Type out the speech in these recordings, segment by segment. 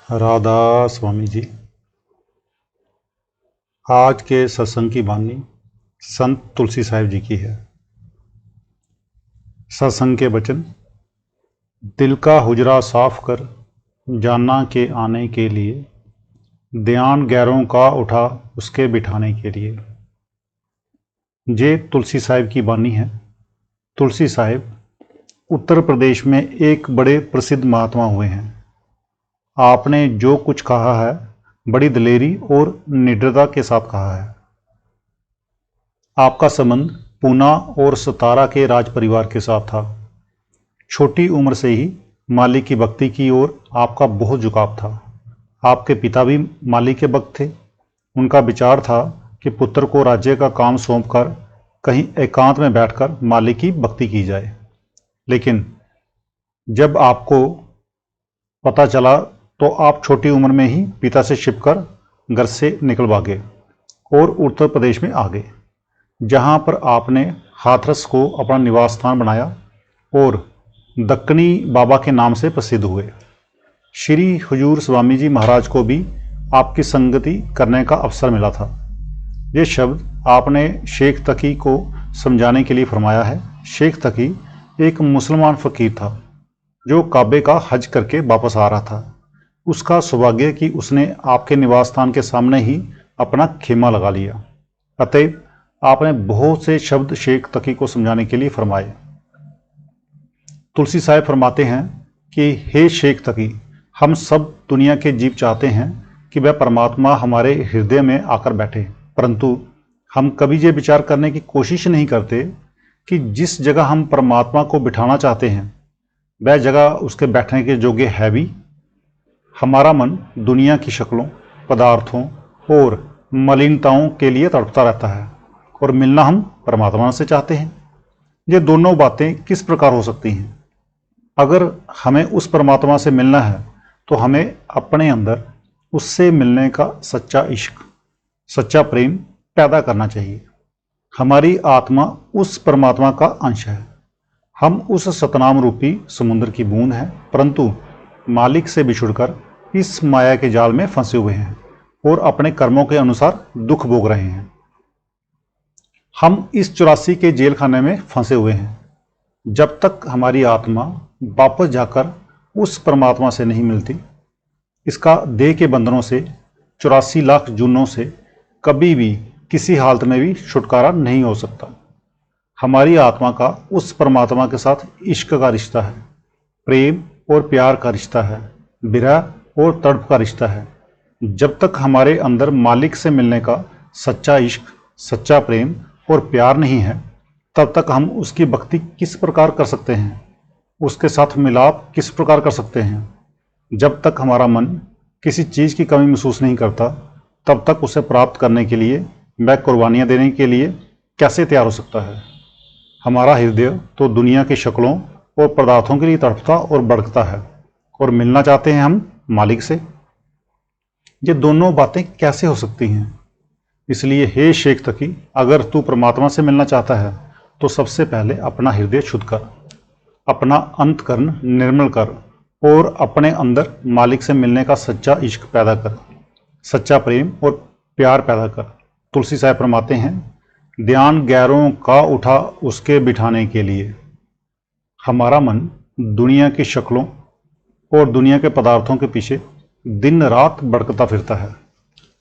राधा स्वामी जी। आज के सत्संग की वाणी संत तुलसी साहिब जी की है। सत्संग के वचन। दिल का हुजरा साफ कर जाना के आने के लिए, ध्यान गैरों का उठा उसके बिठाने के लिए। ये तुलसी साहिब की वाणी है। तुलसी साहिब उत्तर प्रदेश में एक बड़े प्रसिद्ध महात्मा हुए हैं। आपने जो कुछ कहा है बड़ी दिलेरी और निडरता के साथ कहा है। आपका संबंध पूना और सतारा के राज परिवार के साथ था। छोटी उम्र से ही माली की भक्ति की ओर आपका बहुत झुकाव था। आपके पिता भी माली के भक्त थे। उनका विचार था कि पुत्र को राज्य का काम सौंपकर कहीं एकांत में बैठकर माली की भक्ति की जाए। लेकिन जब आपको पता चला तो आप छोटी उम्र में ही पिता से छिपकर घर से निकल भागे और उत्तर प्रदेश में आ गए, जहां पर आपने हाथरस को अपना निवास स्थान बनाया और दक्कनी बाबा के नाम से प्रसिद्ध हुए। श्री हुजूर स्वामी जी महाराज को भी आपकी संगति करने का अवसर मिला था। ये शब्द आपने शेख तकी को समझाने के लिए फरमाया है। शेख तकी एक मुसलमान फ़कीर था जो काबे का हज करके वापस आ रहा था। उसका सौभाग्य कि उसने आपके निवास स्थान के सामने ही अपना खेमा लगा लिया। अतएव आपने बहुत से शब्द शेख तकी को समझाने के लिए फरमाए। तुलसी साहिब फरमाते हैं कि हे शेख तकी, हम सब दुनिया के जीव चाहते हैं कि वह परमात्मा हमारे हृदय में आकर बैठे, परंतु हम कभी ये विचार करने की कोशिश नहीं करते कि जिस जगह हम परमात्मा को बिठाना चाहते हैं वह जगह उसके बैठने के योग्य है भी। हमारा मन दुनिया की शक्लों, पदार्थों और मलिनताओं के लिए तड़पता रहता है और मिलना हम परमात्मा से चाहते हैं। ये दोनों बातें किस प्रकार हो सकती हैं? अगर हमें उस परमात्मा से मिलना है तो हमें अपने अंदर उससे मिलने का सच्चा इश्क, सच्चा प्रेम पैदा करना चाहिए। हमारी आत्मा उस परमात्मा का अंश है। हम उस सतनाम रूपी समुद्र की बूंद हैं, परंतु मालिक से बिछुड़कर इस माया के जाल में फंसे हुए हैं और अपने कर्मों के अनुसार दुख भोग रहे हैं। हम इस 84 के जेल खाने में फंसे हुए हैं। जब तक हमारी आत्मा वापस जाकर उस परमात्मा से नहीं मिलती, इसका देह के बंधनों से, 84 लाख जुनों से कभी भी किसी हालत में भी छुटकारा नहीं हो सकता। हमारी आत्मा का उस परमात्मा के साथ इश्क का रिश्ता है, प्रेम और प्यार का रिश्ता है, विरह और तड़प का रिश्ता है। जब तक हमारे अंदर मालिक से मिलने का सच्चा इश्क, सच्चा प्रेम और प्यार नहीं है, तब तक हम उसकी भक्ति किस प्रकार कर सकते हैं, उसके साथ मिलाप किस प्रकार कर सकते हैं? जब तक हमारा मन किसी चीज़ की कमी महसूस नहीं करता, तब तक उसे प्राप्त करने के लिए वह कुर्बानियाँ देने के लिए कैसे तैयार हो सकता है? हमारा हृदय तो दुनिया की शक्लों और पदार्थों के लिए तड़पता और भड़कता है और मिलना चाहते हैं हम मालिक से। ये दोनों बातें कैसे हो सकती हैं? इसलिए हे शेख तकी, अगर तू परमात्मा से मिलना चाहता है तो सबसे पहले अपना हृदय शुद्ध कर, अपना अंतकरण निर्मल कर और अपने अंदर मालिक से मिलने का सच्चा इश्क पैदा कर, सच्चा प्रेम और प्यार पैदा कर। तुलसी साहिब फरमाते हैं, ध्यान गैरों का उठा उसके बिठाने के लिए। हमारा मन दुनिया की शक्लों और दुनिया के पदार्थों के पीछे दिन रात भटकता फिरता है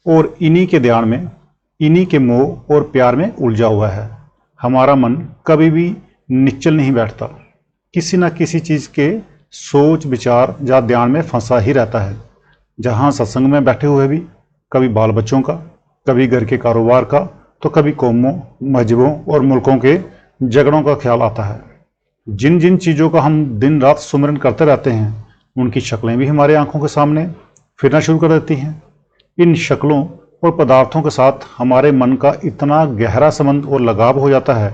और इन्हीं के ध्यान में, इन्हीं के मोह और प्यार में उलझा हुआ है। हमारा मन कभी भी निश्चल नहीं बैठता, किसी न किसी चीज़ के सोच विचार या ध्यान में फंसा ही रहता है। जहाँ सत्संग में बैठे हुए भी कभी बाल बच्चों का, कभी घर के कारोबार का, तो कभी कौमों, मजहबों और मुल्कों के झगड़ों का ख्याल आता है। जिन जिन चीज़ों का हम दिन रात सुमिरन करते रहते हैं, उनकी शक्लें भी हमारे आंखों के सामने फिरना शुरू कर देती हैं। इन शक्लों और पदार्थों के साथ हमारे मन का इतना गहरा संबंध और लगाव हो जाता है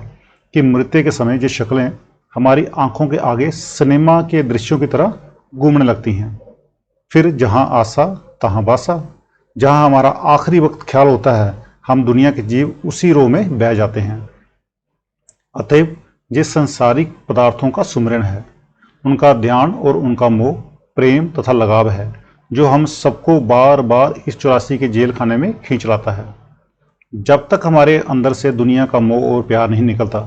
कि मृत्यु के समय ये शक्लें हमारी आंखों के आगे सिनेमा के दृश्यों की तरह घूमने लगती हैं। फिर जहाँ आशा तहाँ बासा, जहाँ हमारा आखिरी वक्त ख्याल होता है, हम दुनिया के जीव उसी रो में बह जाते हैं। अतएव ये संसारिक पदार्थों का सुमिरन है, उनका ध्यान और उनका मोह, प्रेम तथा लगाव है जो हम सबको बार बार इस 84 के जेल खाने में खींच लाता है। जब तक हमारे अंदर से दुनिया का मोह और प्यार नहीं निकलता,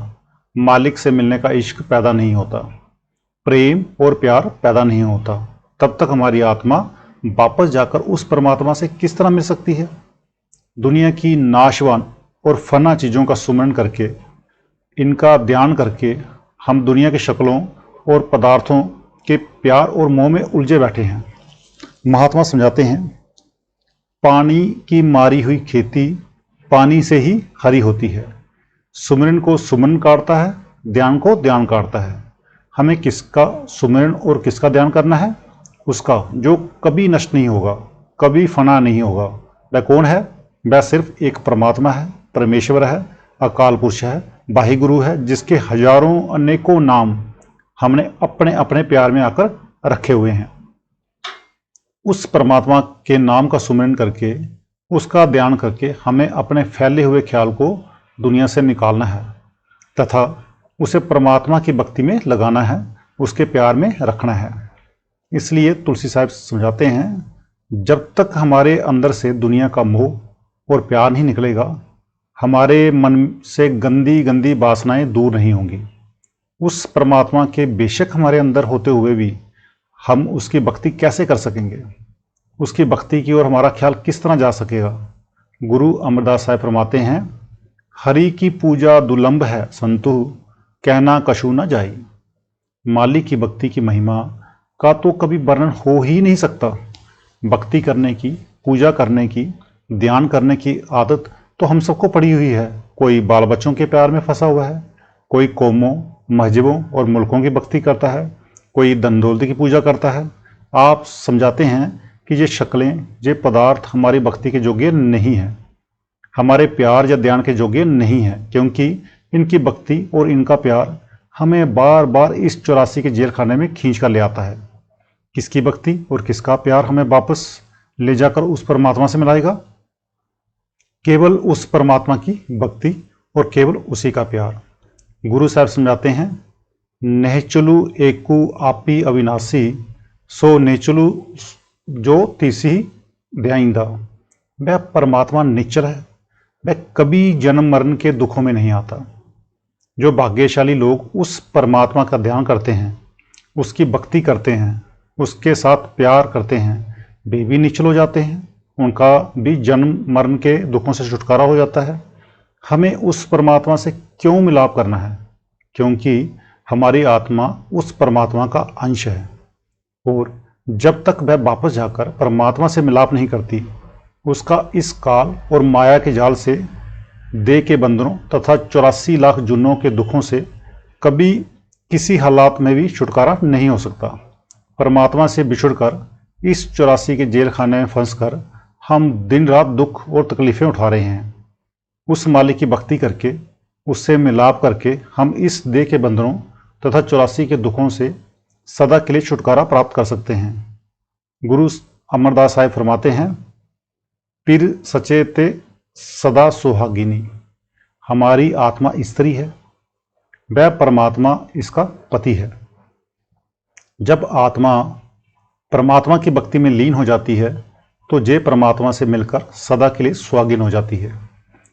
मालिक से मिलने का इश्क पैदा नहीं होता, प्रेम और प्यार पैदा नहीं होता, तब तक हमारी आत्मा वापस जाकर उस परमात्मा से किस तरह मिल सकती है। दुनिया की नाशवान और फना चीज़ों का सुमरण करके, इनका ध्यान करके हम दुनिया की शक्लों और पदार्थों के प्यार और मोह में उलझे बैठे हैं। महात्मा समझाते हैं, पानी की मारी हुई खेती पानी से ही हरी होती है। सुमरन को सुमन काटता है, ध्यान को ध्यान काटता है। हमें किसका सुमरन और किसका ध्यान करना है? उसका जो कभी नष्ट नहीं होगा, कभी फना नहीं होगा। वह कौन है? वह सिर्फ एक परमात्मा है, परमेश्वर है, अकाल पुरुष है, वाहि गुरु है, जिसके हजारों अनेकों नाम हमने अपने अपने प्यार में आकर रखे हुए हैं। उस परमात्मा के नाम का सुमरन करके, उसका ध्यान करके हमें अपने फैले हुए ख्याल को दुनिया से निकालना है तथा उसे परमात्मा की भक्ति में लगाना है, उसके प्यार में रखना है। इसलिए तुलसी साहब समझाते हैं, जब तक हमारे अंदर से दुनिया का मोह और प्यार नहीं निकलेगा, हमारे मन से गंदी गंदी वासनाएं दूर नहीं होंगी। उस परमात्मा के बेशक हमारे अंदर होते हुए भी हम उसकी भक्ति कैसे कर सकेंगे? उसकी भक्ति की ओर हमारा ख्याल किस तरह जा सकेगा? गुरु अमरदास साहब फरमाते हैं, हरि की पूजा दुर्लभ है संतु, कहना कछु न जाई। मालिक की भक्ति की महिमा का तो कभी वर्णन हो ही नहीं सकता। भक्ति करने की, पूजा करने की, ध्यान करने की आदत तो हम सबको पड़ी हुई है। कोई बाल बच्चों के प्यार में फंसा हुआ है, कोई कौमों, मस्जिदों और मुल्कों की भक्ति करता है, कोई धन दौलत की पूजा करता है। आप समझाते हैं कि ये शक्लें, ये पदार्थ हमारी भक्ति के योग्य नहीं है, हमारे प्यार या ध्यान के योग्य नहीं है, क्योंकि इनकी भक्ति और इनका प्यार हमें बार बार इस 84 के जेल खाने में खींच कर ले आता है। किसकी भक्ति और किसका प्यार हमें वापस ले जाकर उस परमात्मा से मिलाएगा? केवल उस परमात्मा की भक्ति और केवल उसी का प्यार। गुरु साहब समझाते हैं, नेचलु एकु आपी अविनाशी, सो नेचलु जो तीसी ध्याइंदा। वह परमात्मा निश्चल है, वह कभी जन्म मरण के दुखों में नहीं आता। जो भाग्यशाली लोग उस परमात्मा का ध्यान करते हैं, उसकी भक्ति करते हैं, उसके साथ प्यार करते हैं, वे भी निश्चल हो जाते हैं, उनका भी जन्म मरण के दुखों से छुटकारा हो जाता है। हमें उस परमात्मा से क्यों मिलाप करना है? क्योंकि हमारी आत्मा उस परमात्मा का अंश है, और जब तक वह वापस जाकर परमात्मा से मिलाप नहीं करती, उसका इस काल और माया के जाल से, देह के बंधनों तथा 84 लाख जुन्नों के दुखों से कभी किसी हालात में भी छुटकारा नहीं हो सकता। परमात्मा से बिछुड़कर इस 84 के जेल खाने में फंसकर हम दिन रात दुख और तकलीफें उठा रहे हैं। उस मालिक की भक्ति करके, उससे मिलाप करके हम इस देह के बंधनों तथा 84 के दुखों से सदा के लिए छुटकारा प्राप्त कर सकते हैं। गुरु अमरदास साहिब फरमाते हैं, पीर सचेते सदा सुहागिनी। हमारी आत्मा स्त्री है, वह परमात्मा इसका पति है। जब आत्मा परमात्मा की भक्ति में लीन हो जाती है तो जे परमात्मा से मिलकर सदा के लिए सुहागिन हो जाती है।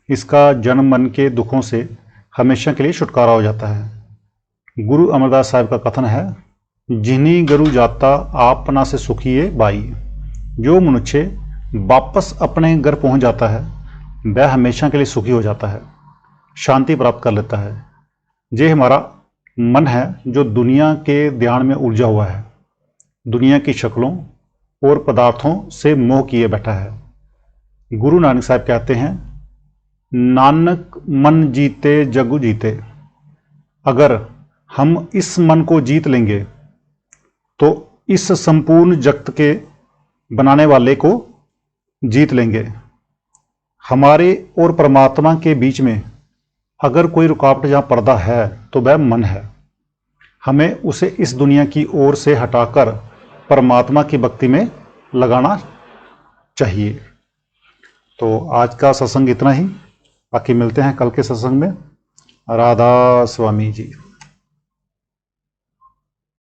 इसका जन्म मन के दुखों से हमेशा के लिए छुटकारा हो जाता है। गुरु अमरदास साहब का कथन है, जिन्हीं गरु जाता आपना से सुखिए बाई। जो मनुष्य वापस अपने घर पहुंच जाता है, वह हमेशा के लिए सुखी हो जाता है, शांति प्राप्त कर लेता है। ये हमारा मन है जो दुनिया के ध्यान में उलझा हुआ है, दुनिया की शक्लों और पदार्थों से मोह किए बैठा है। गुरु नानक साहब कहते हैं, नानक मन जीते जग जीते। अगर हम इस मन को जीत लेंगे तो इस संपूर्ण जगत के बनाने वाले को जीत लेंगे। हमारे और परमात्मा के बीच में अगर कोई रुकावट या पर्दा है तो वह मन है। हमें उसे इस दुनिया की ओर से हटाकर परमात्मा की भक्ति में लगाना चाहिए। तो आज का सत्संग इतना ही, बाकी मिलते हैं कल के सत्संग में। राधा स्वामी जी।